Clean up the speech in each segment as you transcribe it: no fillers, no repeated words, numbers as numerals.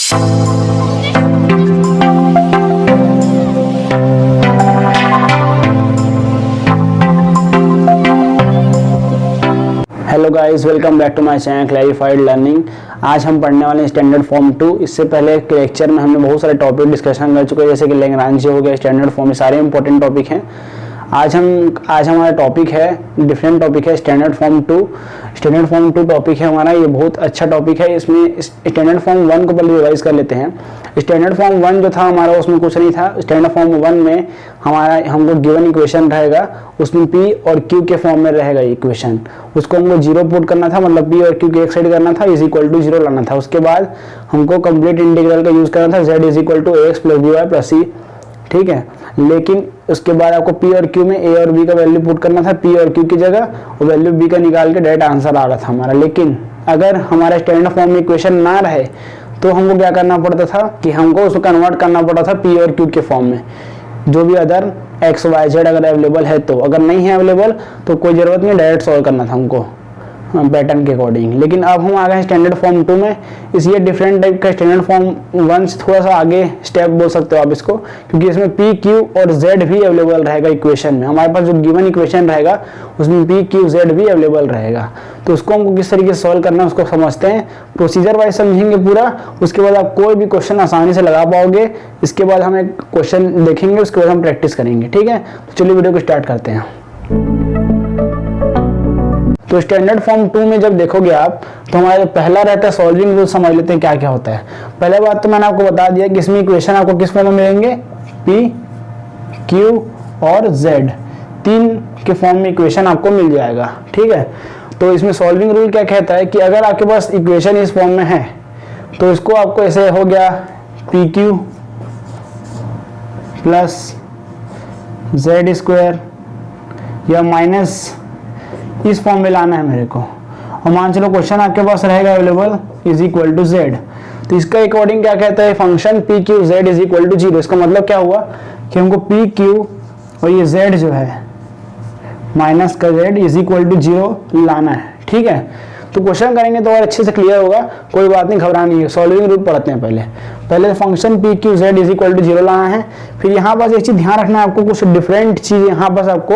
Hello guys, welcome back to my channel Clarified Learning. आज हम पढ़ने वाले हैं स्टैंडर्ड फॉर्म 2। इससे पहले एक लेक्चर में हमने बहुत सारे टॉपिक डिस्कशन कर चुके हैं, जैसे कि लैग्रांज हो गया, स्टैंडर्ड फॉर्म, ये सारे इंपॉर्टेंट टॉपिक हैं। आज हमारा टॉपिक है, डिफरेंट टॉपिक है, standard form 2। Standard form 2 topic है हमारा, ये बहुत अच्छा टॉपिक है। इसमें स्टैंडर्ड फॉर्म 1 को पहले रिवाइज कर लेते हैं। स्टैंडर्ड फॉर्म 1 जो था हमारा, उसमें कुछ नहीं था। स्टैंडर्ड फॉर्म 1 में हमको गिवन इक्वेशन रहेगा, उसमें पी और क्यू के फॉर्म में रहेगा इक्वेशन। उसको हमको जीरो पुट करना था, मतलब पी और क्यू के एक साइड करना था, इज इक्वल टू जीरो लाना था। उसके बाद हमको कंप्लीट इंटीग्रल का यूज करना था, Z is equal to A X plus B Y plus C, ठीक है। लेकिन उसके बाद आपको पी और क्यू में ए और बी का वैल्यू पुट करना था, पी और क्यू की जगह वो वैल्यू बी का निकाल के डायरेक्ट आंसर आ रहा था हमारा। लेकिन अगर हमारा स्टैंडर्ड फॉर्म में इक्वेशन ना रहे तो हमको क्या करना पड़ता था कि हमको उसको कन्वर्ट करना पड़ता था पी और क्यू के फॉर्म में, जो भी अदर एक्स वाई जेड अगर अवेलेबल है तो। अगर नहीं है अवेलेबल तो कोई ज़रूरत नहीं, डायरेक्ट सॉल्व करना था हमको पैटर्न के अकॉर्डिंग। लेकिन अब हम आ गए स्टैंडर्ड फॉर्म 2 में। ये डिफरेंट टाइप का स्टैंडर्ड फॉर्म 1 से थोड़ा सा आगे स्टेप बोल सकते हो आप इसको, क्योंकि इसमें पी क्यू और जेड भी अवेलेबल रहेगा इक्वेशन में। हमारे पास जो गिवन इक्वेशन रहेगा उसमें पी क्यू जेड भी अवेलेबल रहेगा। तो उसको हमको किस तरीके से सॉल्व करना है उसको समझते हैं, प्रोसीजर वाइज समझेंगे पूरा। उसके बाद आप कोई भी क्वेश्चन आसानी से लगा पाओगे। इसके बाद हम एक क्वेश्चन देखेंगे, उसके बाद हम प्रैक्टिस करेंगे, ठीक है। तो चलिए वीडियो को स्टार्ट करते हैं। तो स्टैंडर्ड फॉर्म 2 में जब देखोगे आप, तो हमारा पहला रहता है सॉल्विंग रूल। समझ लेते हैं क्या क्या होता है। पहले बात तो मैंने आपको बता दिया कि इसमें इक्वेशन आपको किस फॉर्म में मिलेंगे, पी क्यू और जेड, 3 के फॉर्म में इक्वेशन आपको मिल जाएगा, ठीक है। तो इसमें सॉल्विंग रूल क्या कहता है कि अगर आपके पास इक्वेशन इस फॉर्म में है तो इसको आपको ऐसे हो गया, P Q plus Z square या माइनस इस फॉर्म में लाना है मेरे को। और मान चलो क्वेश्चन आपके पास रहेगा available is equal to Z. तो इसका अकॉर्डिंग क्या कहता है, function P Q Z is equal to zero. इसका मतलब क्या हुआ कि हमको पी क्यू और ये जेड जो है माइनस का Z is equal to zero लाना है, ठीक है। तो क्वेश्चन करेंगे तो और अच्छे से क्लियर होगा, कोई बात नहीं, घबराना नहीं है। सॉल्विंग रूल पढ़ते हैं पहले function P Q Z is equal to zero लाना है। फिर यहाँ पास एक चीज ध्यान रखना है आपको, कुछ डिफरेंट चीज यहाँ पास आपको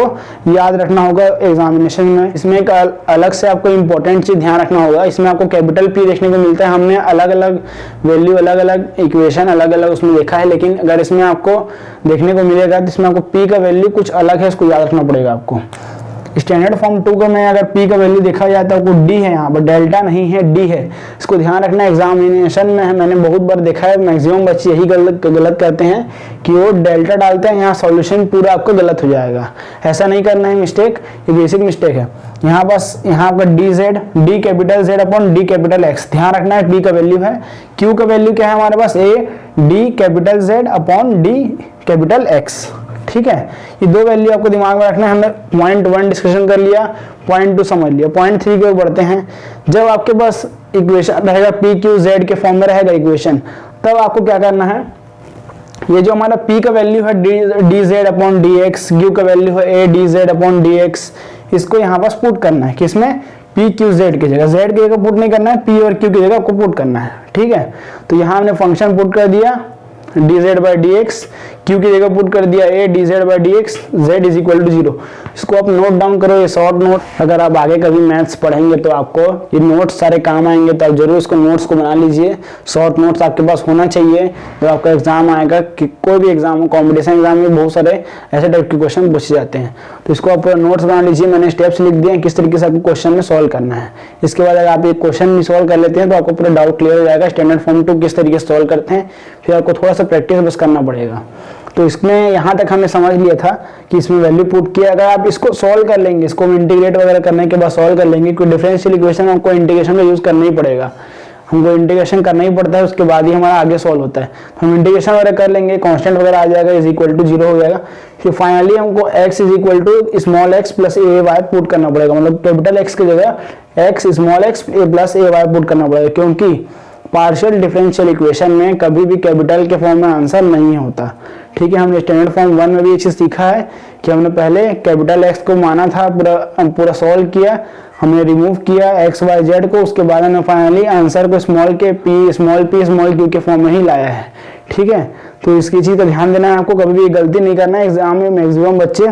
याद रखना होगा एग्जामिनेशन में। इसमें एक अलग से आपको इंपॉर्टेंट चीज ध्यान रखना होगा। इसमें आपको कैपिटल पी देखने को मिलता है। हमने अलग अलग वैल्यू, अलग अलग इक्वेशन, अलग अलग उसमें देखा है, लेकिन अगर इसमें आपको देखने को मिलेगा तो इसमें आपको पी का वैल्यू कुछ अलग है, इसको याद रखना पड़ेगा आपको। स्टैंडर्ड फॉर्म 2 को में अगर पी का वैल्यू देखा जाता है, वो डी है, यहाँ पर डेल्टा नहीं है, डी है। इसको ध्यान रखना, एग्जामिनेशन में है, मैंने बहुत बार देखा है, मैक्सिमम बच्चे यही गलत करते हैं कि वो डेल्टा डालते हैं, यहाँ सॉल्यूशन पूरा आपको गलत हो जाएगा। ऐसा नहीं करना है, मिस्टेक, ये बेसिक मिस्टेक है। यहाँ बस यहाँ आपका D Z, D capital Z upon D capital x, ध्यान रखना है। पी का वैल्यू है, क्यू का वैल्यू क्या है हमारे पास, A D capital Z upon D capital X, ठीक है। ये दो वैल्यू आपको दिमाग में रखना है। हमने पॉइंट 1 डिस्कशन कर लिया, पॉइंट 2 समझ लिया, पॉइंट 3 की ओर बढ़ते हैं। जब आपके पास इक्वेशन रहेगा पी क्यू जेड के फॉर्म में रहेगा इक्वेशन, तब आपको क्या करना है, ये जो हमारा पी का वैल्यू है D Z upon D X, Q का वैल्यू है ए D Z upon D x, इसको यहाँ पास पुट करना है। किसमें, पी क्यू जेड की जगह, जेड की जगह पुट नहीं करना है, पी और क्यू की जगह आपको पुट करना है, ठीक है। तो यहाँ हमने फंक्शन पुट कर दिया D Z by D X, Q की जगह पुट कर दिया A D Z by D X, Z is equal to zero. इसको आप नोट डाउन करो, ये शॉर्ट नोट। अगर आप आगे कभी मैथ्स पढ़ेंगे तो आपको ये नोट्स सारे काम आएंगे, तो आप जरूर इसको नोट्स को बना लीजिए। शॉर्ट नोट्स आपके पास होना चाहिए जब आपका एग्जाम आएगा, कि कोई भी एग्जाम हो, कॉम्पिटिशन एग्जाम में बहुत सारे ऐसे टाइप के क्वेश्चन पूछे जाते हैं। तो इसको आप नोट्स बना लीजिए। मैंने स्टेप्स लिख दिए किस तरीके से आपको क्वेश्चन में सॉल्व करना है। इसके बाद अगर आप एक क्वेश्चन भी सॉल्व कर लेते हैं तो आपको पूरा डाउट क्लियर हो जाएगा, स्टैंडर्ड फॉर्म 2 किस तरीके से सॉल्व करते हैं। फिर आपको थोड़ा सा प्रैक्टिस बस करना पड़ेगा। तो इसमें यहाँ तक हमने समझ लिया था कि इसमें वैल्यू पुट किया। अगर आप इसको सॉल्व कर लेंगे, इसको इंटीग्रेट वगैरह करने के बाद सॉल्व कर लेंगे, कोई डिफरेंशियल इक्वेशन में हमको इंटीग्रेशन का यूज करना ही पड़ेगा, हमको इंटीग्रेशन करना ही पड़ता है, उसके बाद ही हमारा आगे सॉल्व होता है। हम इंटीग्रेशन वगैरह कर लेंगे, कांस्टेंट वगैरह आ जाएगा, इज इक्वल टू जीरो हो जाएगा। फिर फाइनली हमको x is equal to small x plus A Y put करना पड़ेगा, मतलब कैपिटल x की जगह x small x plus A Y put करना पड़ेगा, क्योंकि पार्शियल डिफरेंशियल इक्वेशन में कभी भी कैपिटल के फॉर्म में आंसर नहीं होता, ठीक है। हमने स्टैंडर्ड फॉर्म 1 में भी ये चीज सीखा है कि हमने पहले कैपिटल एक्स को माना था, पूरा सॉल्व किया, हमने रिमूव किया एक्स वाई जेड को, उसके बाद हमने फाइनली आंसर को स्मॉल के पी स्मॉल क्यू के फॉर्म में ही लाया है। ठीक है, तो इसकी चीज़ का ध्यान देना है आपको, कभी भी गलती नहीं करना है। एग्जाम में मैक्सिमम बच्चे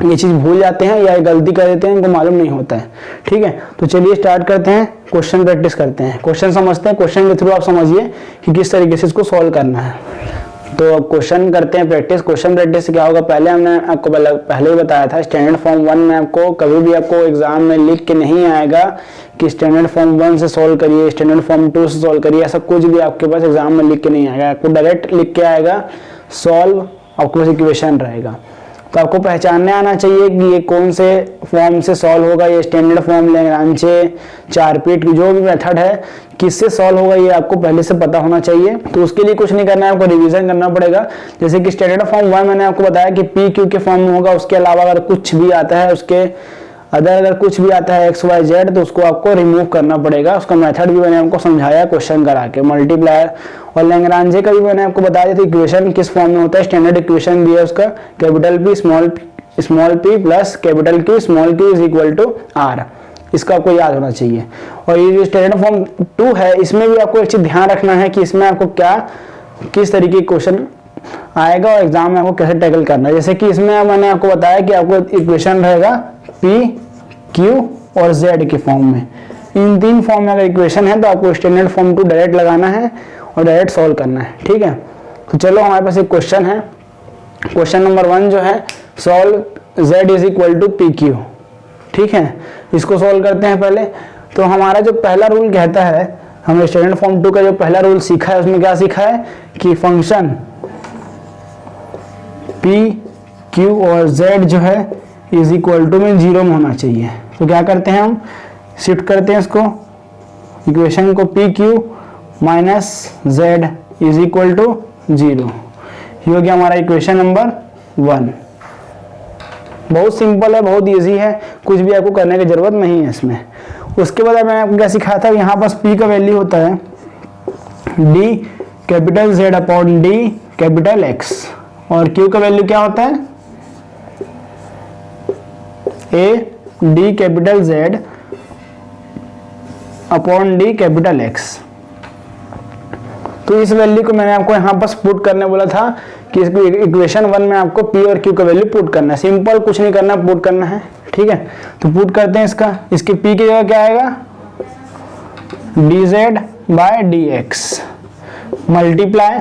ये चीज़ भूल जाते हैं या गलती कर देते हैं, इनको मालूम नहीं होता है। ठीक है, तो चलिए स्टार्ट करते हैं, क्वेश्चन प्रैक्टिस करते हैं, क्वेश्चन समझते हैं। क्वेश्चन के थ्रू आप समझिए कि किस तरीके से इसको सॉल्व करना है। तो क्वेश्चन करते हैं प्रैक्टिस। क्वेश्चन प्रैक्टिस से क्या होगा, पहले हमने आपको पहले ही बताया था, स्टैंडर्ड फॉर्म 1 में आपको कभी भी आपको एग्जाम में लिख के नहीं आएगा कि स्टैंडर्ड फॉर्म 1 से सॉल्व करिए, स्टैंडर्ड फॉर्म 2 से सॉल्व करिए, ऐसा कुछ भी आपके पास एग्जाम में लिख के नहीं आएगा। आपको डायरेक्ट लिख के आएगा सॉल्व, आपके पास इक्वेशन रहेगा। तो आपको पहचानने आना चाहिए कि ये कौन से फॉर्म से सॉल्व होगा, ये स्टैंडर्ड फॉर्म, लैग्रांजे, चारपीट, जो भी मेथड है किससे सॉल्व होगा ये आपको पहले से पता होना चाहिए। तो उसके लिए कुछ नहीं करना है, आपको रिवीजन करना पड़ेगा। जैसे कि स्टैंडर्ड फॉर्म 1 मैंने आपको बताया कि पी क्यू के फॉर्म में होगा, उसके अलावा अगर कुछ भी आता है, उसके अगर कुछ भी आता है एक्स वाई जेड, तो उसको आपको रिमूव करना पड़ेगा। उसका मेथड भी मैंने आपको समझाया क्वेश्चन करा के, मल्टीप्लायर और लैग्रांजे का भी मैंने आपको बताया था इक्वेशन किस फॉर्म में होता है। स्टैंडर्ड इक्वेशन दिया उसका, capital P small P plus capital Q small Q is equal to R. इसका आपको याद होना चाहिए। और ये जो स्टैंडर्ड फॉर्म 2 है, इसमें भी आपको एक चीज ध्यान रखना है कि इसमें आपको किस तरीके के क्वेश्चन आएगा और एग्जाम में आपको कैसे टैकल करना है। जैसे कि इसमें मैंने आपको बताया कि आपको इक्वेशन रहेगा पी क्यू और जेड के फॉर्म में। इन 3 फॉर्म में अगर इक्वेशन है तो आपको स्टैंडर्ड फॉर्म 2 डायरेक्ट लगाना है और डायरेक्ट सॉल्व करना है। ठीक है, तो चलो हमारे पास एक क्वेश्चन है। क्वेश्चन नंबर 1 जो है, solve z is equal to P Q. ठीक है, इसको सॉल्व करते हैं पहले। तो हमारा जो पहला रूल कहता है, हमने स्टैंडर्ड फॉर्म 2 का जो पहला रूल सीखा है, उसमें क्या सीखा है कि फंक्शन पी क्यू और z जो है इज इक्वल टू में 0 में होना चाहिए। तो क्या करते हैं, हम शिफ्ट करते हैं इसको, इक्वेशन को P Q minus Z is equal to 0। ये हो गया हमारा इक्वेशन नंबर 1। बहुत सिंपल है, बहुत इजी है, कुछ भी आपको करने की जरूरत नहीं है इसमें। उसके बाद मैंने आपको क्या सिखाया था, यहाँ पास p का वैल्यू होता है d capital Z upon d capital X, और q का वैल्यू क्या होता है a d capital Z upon d capital X। तो इस वैल्यू को मैंने आपको यहाँ पर पुट करने बोला था कि इसको इक्वेशन 1 में आपको p और q का वैल्यू पुट करना है। सिंपल, कुछ नहीं करना, पुट करना है। ठीक है, तो पुट करते हैं इसका। इसके p की जगह क्या आएगा, dz by dx multiply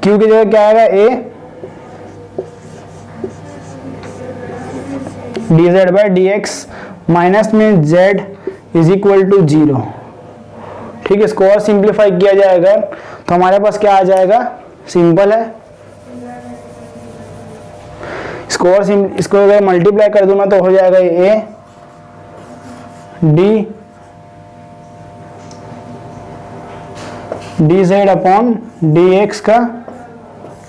q की जगह क्या आएगा, a dz by dx minus में z इज इक्वल टू 0। ठीक है, इसको और सिंप्लीफाई किया जाएगा तो हमारे पास क्या आ जाएगा, सिंपल है। इसको अगर मल्टीप्लाई कर दूंगा तो हो जाएगा a dz अपॉन dx का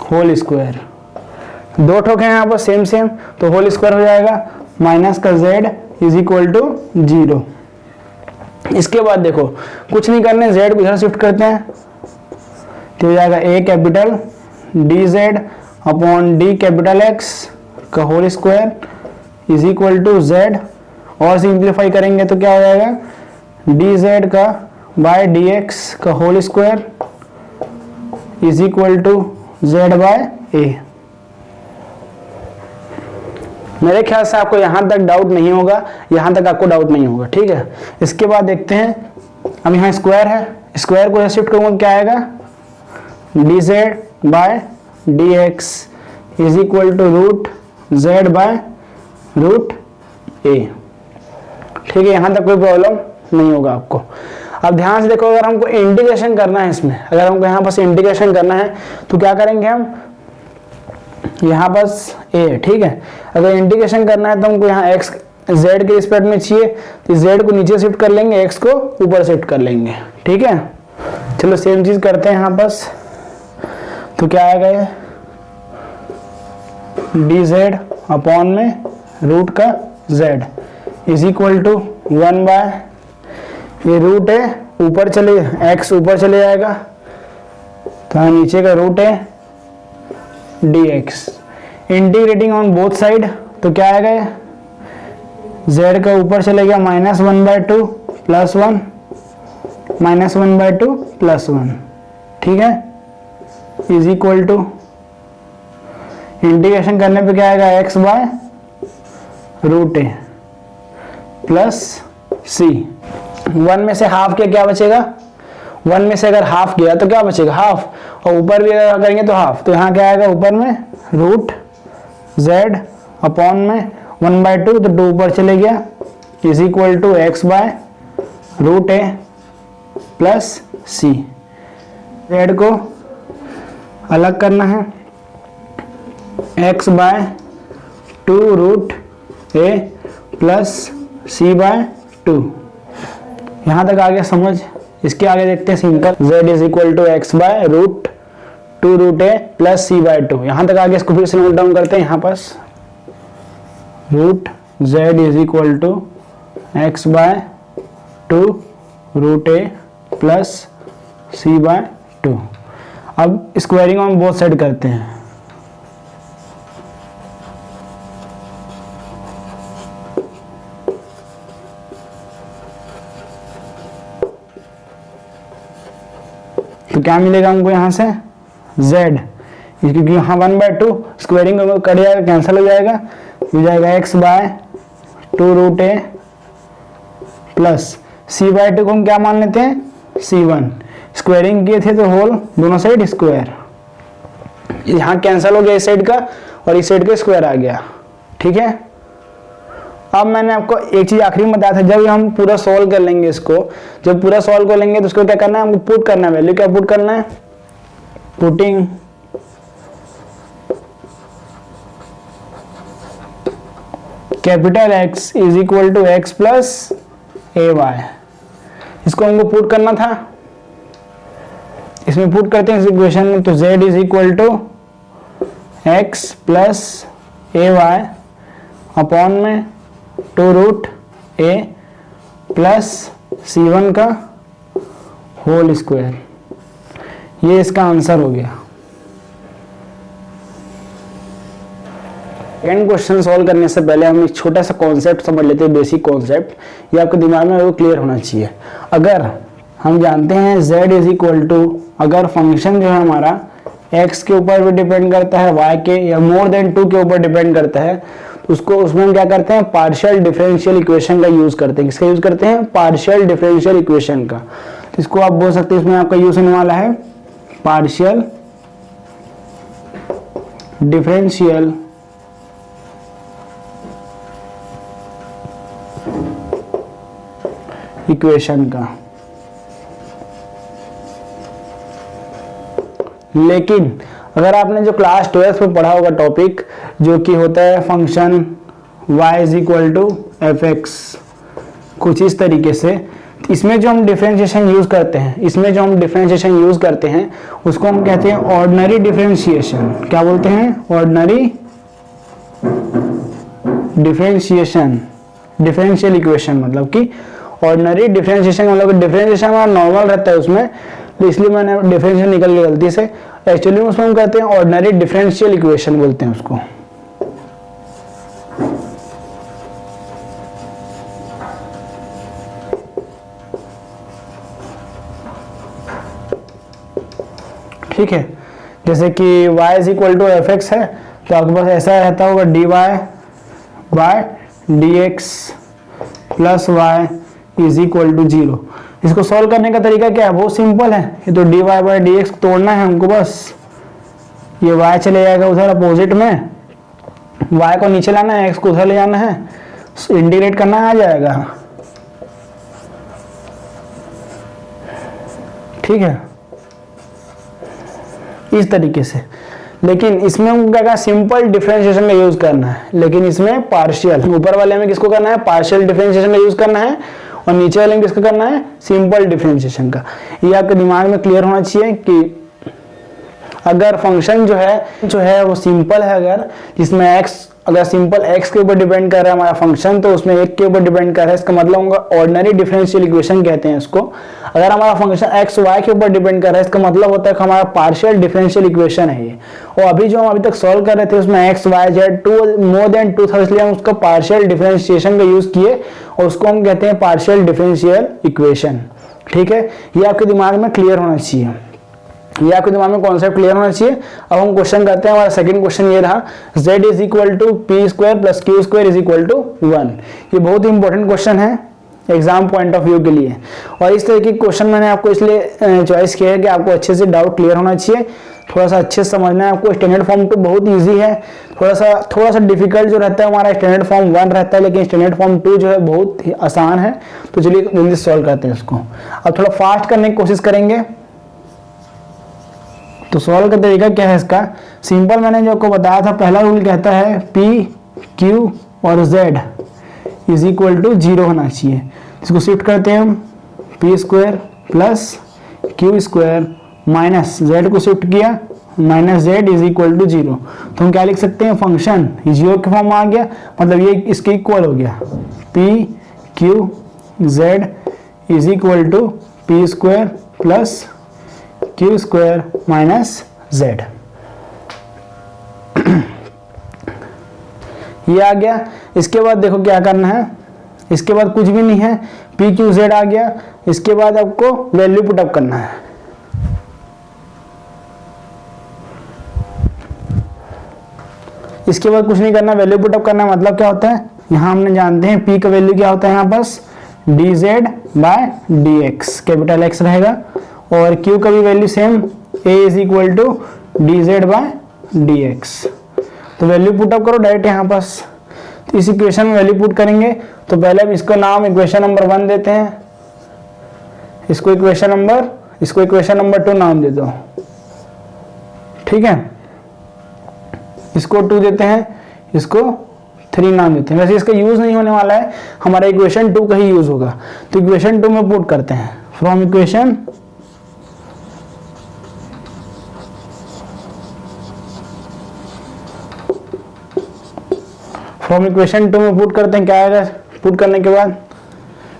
होल स्क्वायर। 2 ठोक है यहाँ पर सेम, तो होल स्क्वायर हो जाएगा माइनस का z इज इक्वल टू 0। इसके बाद देखो कुछ नहीं करने, z को इधर शिफ्ट करते हैं तो हो जाएगा a capital dz upon d capital x का whole square is equal to z, और सिंप्लीफाई करेंगे तो क्या हो जाएगा dz का बाय dx का whole square is equal to z by a। मेरे ख्याल से आपको यहां तक डाउट नहीं होगा, यहां तक आपको डाउट नहीं होगा। ठीक है, इसके बाद देखते हैं, अब यहाँ स्क्वायर है, स्क्वायर को शिफ्ट करूंगा क्या आएगा, dz by dx is equal to root z by root a। ठीक है, यहां तक कोई प्रॉब्लम नहीं होगा आपको। अब ध्यान से देखो, अगर हमको इंटीग्रेशन करना है इसमें, अगर हमको यहाँ पास इंटीग्रेशन करना है तो क्या करेंगे हम, यहाँ पास a। ठीक है, अगर इंटीग्रेशन करना है तो हमको यहाँ x z के रिस्पेक्ट में चाहिए, तो z को नीचे शिफ्ट कर लेंगे, x को ऊपर शिफ्ट कर लेंगे। ठीक है, चलो सेम चीज करते हैं यहाँ पास। तो क्या आएगा ये, dz अपॉन में रूट का z is equal to 1 by, ये रूट है ऊपर चले, x ऊपर चले जाएगा तो नीचे का रूट है dx। Integrating on both side तो क्या आएगा, z का ऊपर चले गया -1/2 +1 -1/2 +1, ठीक है, इज इक्वल टू इंटीग्रेशन करने पे क्या आएगा x/√a प्लस c। 1 में से हाफ के क्या बचेगा, 1 में से अगर हाफ गया तो क्या बचेगा, हाफ, और ऊपर भी अगर करेंगे तो हाफ, तो यहाँ क्या आएगा ऊपर में √z अपॉन में 1/2, तो 2 ऊपर चले गया, is equal to x/√a plus c। z को अलग करना है, x/2√a प्लस c/2। यहाँ तक आ गया समझ। इसके आगे देखते हैं simple, z is equal to x/2√a plus c/2। यहाँ तक आगे इसको फिर से नोट डाउन करते हैं, यहाँ पास z is equal to x/2√a plus c/2। अब स्क्वायरिंग हम बोथ साइड करते हैं, तो क्या मिलेगा हमको यहाँ से z, क्योंकि यहाँ 1/2 स्क्वायरिंग कट जाएगा, कैंसिल हो जाएगा, हो जाएगा x/2√a प्लस c/2 को हम क्या मान लेते हैं c1, स्क्वायरिंग किए थे तो होल दोनों साइड स्क्वायर, यहाँ कैंसिल हो गया इस साइड का और इस साइड का स्क्वायर आ गया, ठीक है। अब मैंने आपको एक चीज आखिरी में बताया था, जब हम पूरा सॉल्व कर लेंगे इसको, जब पूरा सॉल्व कर लेंगे तो उसको क्या करना है, हमको पुट करना है, वैल्यू क्या पुट करना है, putting capital X is equal to x plus ay, इसको हमको पुट करना था, इसमें पुट करते हैं इस इक्वेशन में, तो z is equal to x plus ay upon में 2√a प्लस c1 का होल स्क्वायर, ये इसका आंसर हो गया। सेकंड क्वेश्चन सॉल्व करने से पहले हम एक छोटा सा कॉन्सेप्ट समझ लेते हैं, बेसिक कॉन्सेप्ट, ये आपके दिमाग में वो क्लियर होना चाहिए। अगर हम जानते हैं z इज इक्वल टू, अगर फंक्शन जो है हमारा x के ऊपर भी डिपेंड करता है, y के या मोर देन 2 के ऊपर डिपेंड करता है, तो उसको उसमें हम क्या करते हैं, पार्शियल डिफरेंशियल इक्वेशन का यूज करते हैं। किसका यूज करते हैं, पार्शियल डिफरेंशियल इक्वेशन का। तो इसको आप बोल सकते हैं, इसमें आपका यूज होने वाला है पार्शियल डिफरेंशियल इक्वेशन का। लेकिन अगर आपने जो क्लास 12 में पढ़ा होगा टॉपिक, जो कि होता है function y is equal to F X, कुछ इस तरीके से, इसमें जो हम डिफरेंशिएशन यूज करते हैं, इसमें जो हम डिफरेंशिएशन यूज करते हैं उसको हम कहते हैं ऑर्डिनरी डिफरेंशिएशन। क्या बोलते हैं, ऑर्डिनरी डिफरेंशिएशन, डिफरेंशियल इक्वेशन, मतलब कि ऑर्डिनरी डिफरेंशिएशन, मतलब डिफरेंशिएशन हमारा नॉर्मल रहता है उसमें, तो इसलिए मैंने डिफरेंशियल निकल गया गलती से, एक्चुअली उसमें हम कहते हैं ऑर्डिनरी डिफरेंशियल इक्वेशन बोलते हैं उसको। ठीक है, जैसे कि y is equal to F X है, तो आपके पास ऐसा रहता होगा dy by dx plus y is equal to 0। इसको सॉल्व करने का तरीका क्या है, बहुत सिंपल है, ये तो dy बाय dx तोड़ना है हमको, बस ये y चले जाएगा उधर अपोजिट में, y को नीचे लाना है, x को उधर ले जाना है, इंटीग्रेट करना आ जाएगा। ठीक है, इस तरीके से। लेकिन इसमें हमको क्या, सिंपल डिफरेंशिएशन का यूज करना है, लेकिन इसमें पार्शियल, ऊपर वाले में किसको करना है, पार्शियल डिफरेंशिएशन का यूज करना है, और नीचे वाले में किसका करना है, सिंपल डिफरेंशिएशन का। ये आपके दिमाग में क्लियर होना चाहिए कि अगर फंक्शन जो है वो सिंपल है, अगर जिसमें अगर सिंपल x के ऊपर डिपेंड कर रहा है हमारा फंक्शन, तो उसमें 1 के ऊपर डिपेंड कर रहा है, इसका मतलब होगा ऑर्डिनरी डिफरेंशियल इक्वेशन कहते हैं इसको। अगर हमारा फंक्शन x y के ऊपर डिपेंड कर रहा है, इसका मतलब होता है कि हमारा पार्शियल डिफरेंशियल इक्वेशन है ये। और अभी जो हम अभी तक सॉल्व कर रहे थे उसमें x y z more than 2 था, इसलिए हम उसका पार्शियल डिफरेंशिएशन का यूज किए और उसको हम कहते हैं पार्शियल डिफरेंशियल इक्वेशन। ठीक है, ये आपके दिमाग में क्लियर होना चाहिए, ये आपके दिमाग में कॉन्सेप्ट क्लियर होना चाहिए। अब हम क्वेश्चन करते हैं। हमारा सेकंड क्वेश्चन ये रहा, z is equal to P square plus Q square is equal to 1। ये बहुत ही इंपॉर्टेंट क्वेश्चन है एग्जाम पॉइंट ऑफ व्यू के लिए, और इस तरह के क्वेश्चन मैंने आपको इसलिए चॉइस किया है कि आपको अच्छे से डाउट क्लियर होना चाहिए, थोड़ा सा अच्छे से समझना है आपको। स्टैंडर्ड फॉर्म 2 बहुत ईजी है, थोड़ा सा डिफिकल्ट जो रहता है हमारा स्टैंडर्ड फॉर्म 1 रहता है, लेकिन स्टैंडर्ड फॉर्म 2 जो है बहुत ही आसान है। तो चलिए जल्दी सॉल्व करते हैं इसको। अब थोड़ा फास्ट करने की कोशिश करेंगे। तो सॉल्व का तरीका क्या है इसका, सिंपल मैंने जो आपको बताया था, पहला रूल कहता है P, Q और Z इज इक्वल टू 0 होना चाहिए। इसको शिफ्ट करते हैं हम, P square plus Q square minus Z को शिफ्ट किया, minus Z is equal to 0। तो हम क्या लिख सकते हैं, फंक्शन 0 के फॉर्म में आ गया, मतलब ये इसके इक्वल हो गया, P Q Z is equal to P square plus Q square minus Z। ये आ गया। इसके बाद देखो क्या करना है, इसके बाद कुछ भी नहीं है, पी क्यू जेड आ गया। इसके बाद आपको वैल्यू पुटअप करना है। इसके बाद कुछ नहीं करना, वैल्यू पुटअप करना है। मतलब क्या होता है, यहाँ हमने जानते हैं पी का वैल्यू क्या होता है, यहाँ पास D Z by D X, capital X रहेगा, और Q का भी value same, A is equal to D Z by D X. तो वैल्यू पुटअप करो डायरेक्ट यहाँ पास। तो इस इक्वेशन में वैल्यू पुट करेंगे, तो पहले हम इसको नाम इक्वेशन नंबर 1 देते हैं, इसको इक्वेशन नंबर 2 नाम दे दो। ठीक है, इसको 2 देते हैं, इसको 3 नाम देते हैं। वैसे इसका यूज नहीं होने वाला है, हमारा इक्वेशन 2 का ही यूज होगा। तो इक्वेशन 2 में पुट करते हैं, फ्रॉम इक्वेशन 2 में पुट करते हैं। क्या आएगा, पुट करने के बाद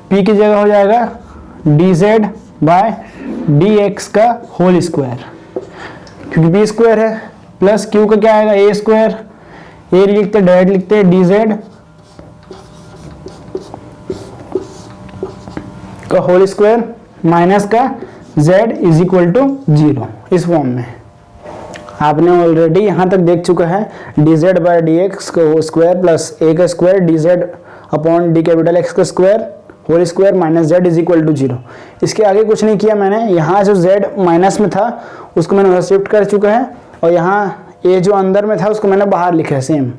p की जगह हो जाएगा D Z by D X का होल स्क्वायर, क्योंकि b स्क्वायर है, प्लस q का क्या आएगा, a स्क्वायर, a लिखते डायरेक्ट लिखते डी जेड का होल स्क्वायर माइनस का z इज इक्वल टू 0। इस फॉर्म में आपने ऑलरेडी यहाँ तक देख चुका है, D Z by D X का स्क्वायर प्लस ए का square D Z upon D capital X का square whole square minus Z is equal to 0। इसके आगे कुछ नहीं किया मैंने, यहाँ जो जेड माइनस में था उसको मैंने उधर शिफ्ट कर चुका है, और यहाँ ए जो अंदर में था उसको मैंने बाहर लिखा है सेम।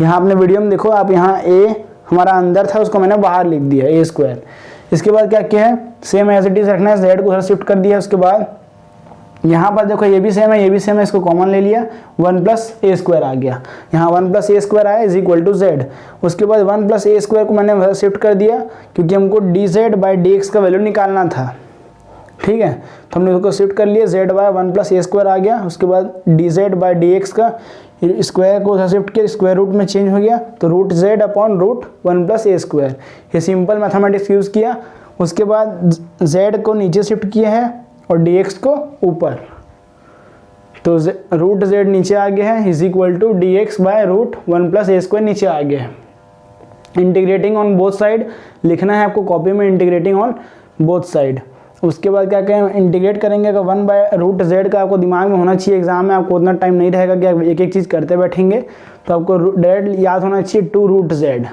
यहाँ आपने वीडियो में देखो आप, यहाँ ए हमारा अंदर था उसको मैंने बाहर लिख दिया ए स्क्वायर। इसके बाद क्या किया है, सेम एज इट इज रखना है, जेड को उधर शिफ्ट कर दिया। उसके बाद यहाँ पर देखो ये भी सेम है, ये भी सेम है, इसको कॉमन ले लिया, 1 प्लस ए स्क्वायर आ गया। यहाँ 1 प्लस ए स्क्वायर आया इज इक्वल टू जेड। उसके बाद 1 प्लस ए स्क्वायर को मैंने शिफ्ट कर दिया, क्योंकि हमको D Z by D X का वैल्यू निकालना था। ठीक है, तो हमने उसको शिफ्ट कर लिया, Z bye 1 plus A square आ गया। उसके बाद D Z by D X का स्क्वायर को उधर शिफ्ट किया, स्क्वायर रूट में चेंज हो गया, तो root Z upon root 1 plus A square. ये सिंपल मैथमेटिक्स यूज़ किया। उसके बाद जेड को नीचे शिफ्ट किया है और डी एक्स को ऊपर, तो रूट जेड नीचे आ गया है is equal to D X by root 1 plus A square नीचे आ गया है। इंटीग्रेटिंग ऑन बोथ साइड लिखना है आपको कॉपी में, इंटीग्रेटिंग ऑन बोथ साइड। उसके बाद क्या कहें, इंटीग्रेट करेंगे अगर 1 बाय रूट जेड का आपको दिमाग में होना चाहिए। एग्जाम में आपको उतना टाइम नहीं रहेगा कि आप एक एक चीज़ करते बैठेंगे, तो आपको डायरेक्ट याद होना चाहिए 2 रूट जेड।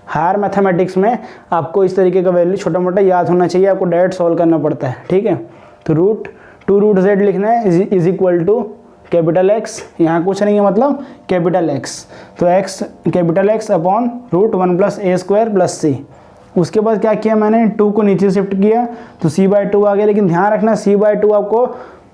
हायर मैथमेटिक्स में आपको इस तरीके का वैल्यू छोटा मोटा याद होना चाहिए, आपको डायरेक्ट सॉल्व करना पड़ता है। ठीक है, तो 2 रूट जेड लिखना है is equal to capital X, यहाँ कुछ नहीं है मतलब कैपिटल एक्स, तो X capital X upon root 1 plus A square plus C. उसके बाद क्या किया मैंने, 2 को नीचे शिफ्ट किया तो c बाई 2 आ गया। लेकिन ध्यान रखना c बाई 2 आपको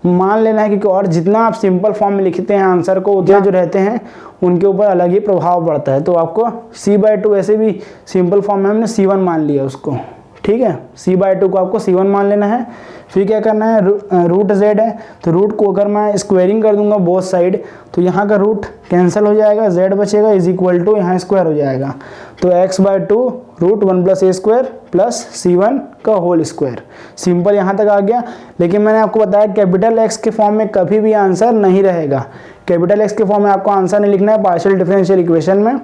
मान लेना है, क्योंकि और जितना आप सिंपल फॉर्म में लिखते हैं आंसर को, उतना जो रहते हैं उनके ऊपर अलग ही प्रभाव पड़ता है। तो आपको c बाई 2 ऐसे भी सिंपल फॉर्म में हमने c1 मान लिया उसको, ठीक है, c/2 को आपको c1 मान लेना है। फिर क्या करना है, रूट z है तो रूट को अगर मैं स्क्वायरिंग कर दूंगा बोथ साइड तो यहाँ का रूट कैंसिल हो जाएगा, z बचेगा इज इक्वल टू यहाँ स्क्वायर हो जाएगा तो x/2 root 1 + a² plus c1 का होल स्क्वायर। सिंपल यहाँ तक आ गया। लेकिन मैंने आपको बताया कैपिटल X के फॉर्म में कभी भी आंसर नहीं रहेगा। कैपिटल X के फॉर्म में आपको आंसर नहीं लिखना है पार्शियल डिफरेंशियल इक्वेशन में,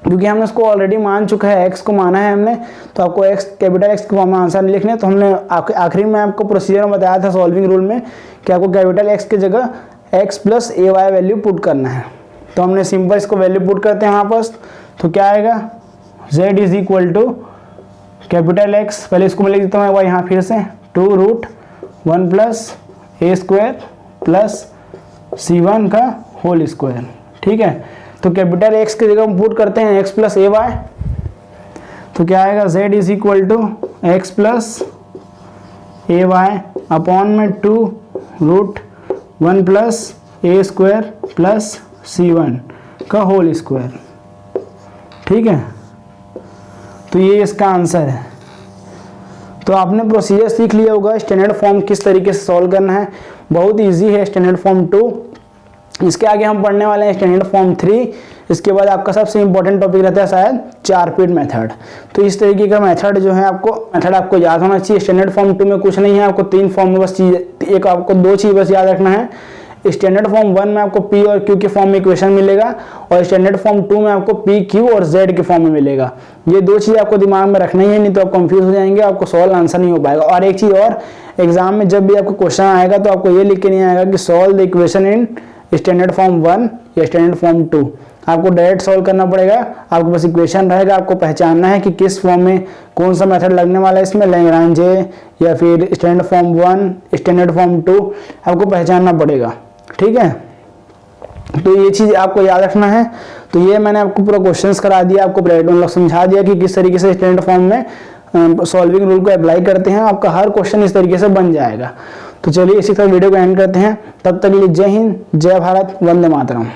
क्योंकि हमने उसको ऑलरेडी मान चुका है, x को माना है हमने, तो आपको कैपिटल X के फॉर्म में आंसर नहीं लिखने। तो हमने आखिरी में आपको प्रोसीजर में बताया था सॉल्विंग रूल में कि आपको कैपिटल X की जगह x + ay वैल्यू पुट करना है। तो हमने सिंपल इसको वैल्यू पुट करते हैं यहाँ पर, तो क्या आएगा, z is equal to capital X, पहले इसको मैं लिख देता हूँ एक बार यहाँ फिर से, 2 रूट 1 + a² प्लस c1 का होल स्क्वायर। ठीक है, तो कैपिटल X की जगह हम पुट करते हैं x + ay, तो क्या आएगा, z is equal to x + ay upon में 2 रूट 1 + a² प्लस c1 का होल स्क्वायर। ठीक है, तो ये इसका आंसर है। तो आपने प्रोसीजर सीख लिया होगा स्टैंडर्ड फॉर्म किस तरीके से सॉल्व करना है। बहुत इजी है स्टैंडर्ड फॉर्म 2। इसके आगे हम पढ़ने वाले हैं स्टैंडर्ड फॉर्म 3। इसके बाद आपका सबसे इंपॉर्टेंट टॉपिक रहता है शायद 4 पीरियड मेथड। तो इस तरीके का मेथड जो है आपको याद होना चाहिए। स्टैंडर्ड फॉर्म 2 में कुछ नहीं है, आपको 3 फॉर्म में बस आपको 2 चीज बस याद रखना है। स्टैंडर्ड फॉर्म 1 में आपको p और q के फॉर्म में इक्वेशन मिलेगा और स्टैंडर्ड फॉर्म 2 में आपको p, q और z के फॉर्म में मिलेगा। ये 2 चीज़ आपको दिमाग में रखना ही है, नहीं तो आप कंफ्यूज हो जाएंगे, आपको सॉल्व आंसर नहीं हो पाएगा। और एक चीज़ और, एग्जाम में जब भी आपको क्वेश्चन आएगा तो आपको ये लिख के नहीं आएगा कि solve the equation in standard form 1 या स्टैंडर्ड फॉर्म 2। आपको डायरेक्ट सॉल्व करना पड़ेगा। आपको बस इक्वेशन रहेगा, आपको पहचानना है कि किस फॉर्म में कौन सा मेथड लगने वाला है, इसमें लैग्रांज या फिर स्टैंडर्ड फॉर्म 1, स्टैंडर्ड फॉर्म 2, आपको पहचानना पड़ेगा। ठीक है, तो ये चीज आपको याद रखना है। तो ये मैंने आपको पूरा क्वेश्चंस करा दिया, आपको प्रैक्टिकल समझा दिया कि किस तरीके से स्टैंडर्ड फॉर्म में सॉल्विंग रूल को अप्लाई करते हैं। आपका हर क्वेश्चन इस तरीके से बन जाएगा। तो चलिए इसी तरह वीडियो को एंड करते हैं। तब तक के लिए जय हिंद, जय भारत, वंदे मातरम।